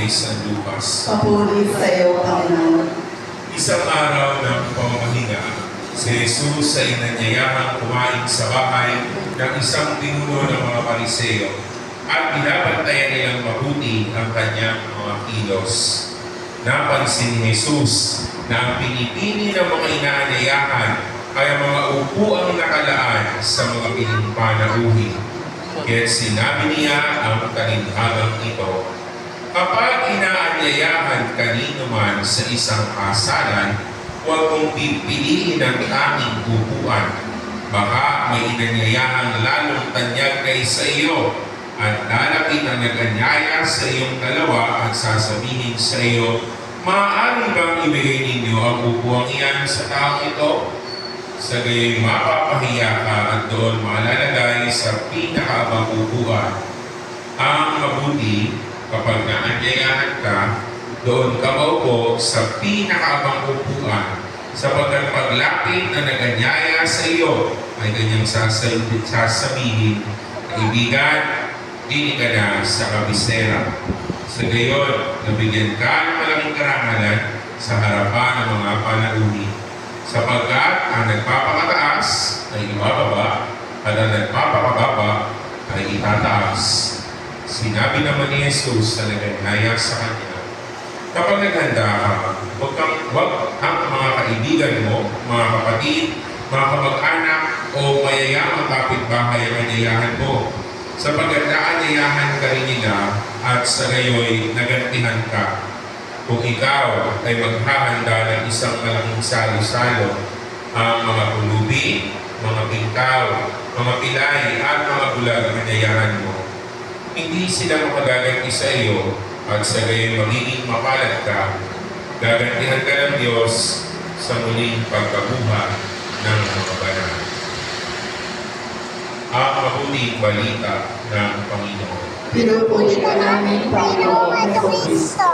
kay San Lucas. Papuri sa iyo, Panginoon. Isang araw ng pamamahinga, si Jesus ay nanyayahang kumain sa bahay ng isang pinuno ng mga Pariseo at binabantayan nilang mabuti ang kanyang mga kilos. Napansin ni Jesus na ang pinipili ng mga inaanyayahan ay ang mga upuang nakalaan sa mga piling panaruhin. Kaya sinabi niya ang talinhagang ito, kapag inaanyayahan kanino man sa isang kasalan, huwag mong pipiliin ang tanging upuan. Baka may inanyayahan lalong tanyag kaysa iyo at lalapit ang nag-anyaya sa iyong dalawa at sasabihin sa iyo, maaari bang ibigay ninyo ang upuang iyan sa taong ito? Sa gayoy mapapahiya ka at doon malalagay sa pinakaabang upuan. Ang mabuti, kapag naanyayahan ka, doon ka maupo sa pinakaabang upuan, sapagkat paglapit na nag-anyaya sa iyo ay kanyang sasabihin, kaibigan, dini ka na sa kabisera. Sa gayon, nabigyan ka ng malaking karangalan sa harapan ng mga panaruhi, sapagkat ang nagpapakataas ay ibababa at ang nagpapakababa ay itataas. Sinabi naman ni Jesus sa nag-anyaya sa kanya, kapag naghanda ka, huwag ang mga kaibigan mo, mga kapatid, mga kamag-anak o mayayamang kapitbahay ang anyayahan mo, sapagkat naanyayahan ka rin nila at sa gayoy nagantihan ka. Kung ikaw ay maghahanda ng isang malaking salo-salo, ang mga pulubi, mga bingkaw, mga pilay at mga bulag ang anyayahan mo, hindi sila makaganti sa iyo at sa gayoy magiging mapalad ka. Gagantihan ka ng Diyos sa muling pagkabuha ng mga banal. Ang mabuting balita ng Panginoon. Pinupuli ka namin, Panginoon Kristo.